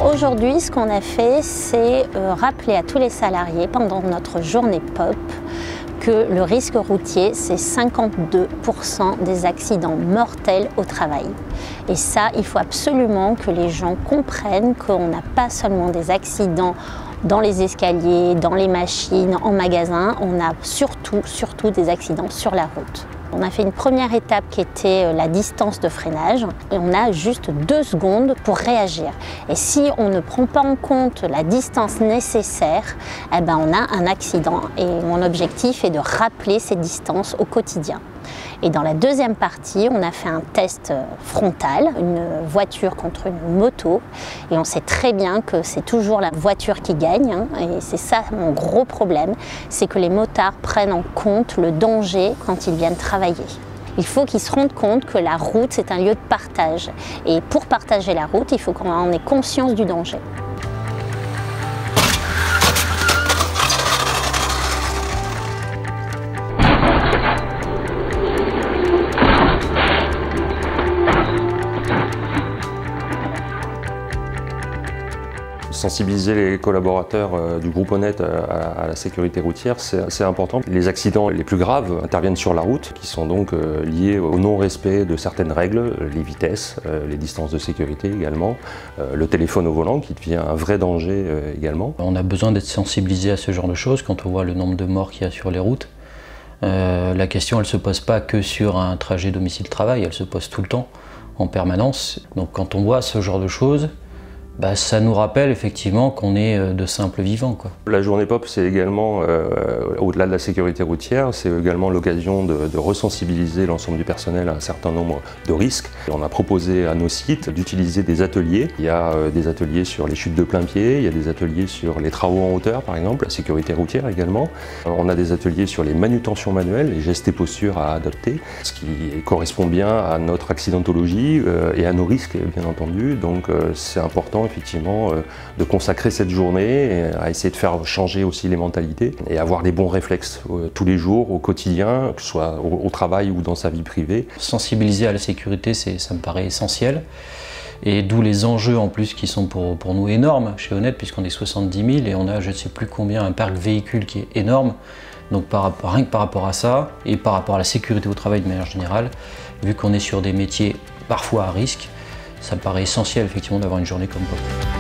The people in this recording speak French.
Aujourd'hui, ce qu'on a fait, c'est rappeler à tous les salariés pendant notre journée POP que le risque routier, c'est 52% des accidents mortels au travail. Et ça, il faut absolument que les gens comprennent qu'on n'a pas seulement des accidents dans les escaliers, dans les machines, en magasin, on a surtout des accidents sur la route. On a fait une première étape qui était la distance de freinage et on a juste 2 secondes pour réagir. Et si on ne prend pas en compte la distance nécessaire, eh ben on a un accident. Et mon objectif est de rappeler ces distances au quotidien. Et dans la deuxième partie, on a fait un test frontal, une voiture contre une moto. Et on sait très bien que c'est toujours la voiture qui gagne. Et c'est ça mon gros problème, c'est que les motards prennent en compte le danger quand ils viennent travailler. Il faut qu'ils se rendent compte que la route, c'est un lieu de partage. Et pour partager la route, il faut qu'on ait conscience du danger. Sensibiliser les collaborateurs du groupe Honnête à la sécurité routière, c'est important. Les accidents les plus graves interviennent sur la route, qui sont donc liés au non-respect de certaines règles, les vitesses, les distances de sécurité également, le téléphone au volant qui devient un vrai danger également. On a besoin d'être sensibilisé à ce genre de choses quand on voit le nombre de morts qu'il y a sur les routes. La question, elle ne se pose pas que sur un trajet domicile-travail, elle se pose tout le temps, en permanence. Donc quand on voit ce genre de choses, ça nous rappelle effectivement qu'on est de simples vivants, quoi. La journée POP, c'est également, au-delà de la sécurité routière, c'est également l'occasion de resensibiliser l'ensemble du personnel à un certain nombre de risques. On a proposé à nos sites d'utiliser des ateliers. Il y a des ateliers sur les chutes de plein pied, il y a des ateliers sur les travaux en hauteur par exemple, la sécurité routière également. On a des ateliers sur les manutentions manuelles, les gestes et postures à adopter, ce qui correspond bien à notre accidentologie et à nos risques bien entendu. Donc c'est important effectivement de consacrer cette journée à essayer de faire changer aussi les mentalités et avoir des bons réflexes tous les jours, au quotidien, que ce soit au travail ou dans sa vie privée. Sensibiliser à la sécurité, ça me paraît essentiel. Et d'où les enjeux en plus qui sont pour nous énormes chez Honnête, puisqu'on est 70 000 et on a je ne sais plus combien un parc véhicule qui est énorme. Donc rien que par rapport à ça et par rapport à la sécurité au travail de manière générale, vu qu'on est sur des métiers parfois à risque, ça me paraît essentiel effectivement d'avoir une journée comme POP.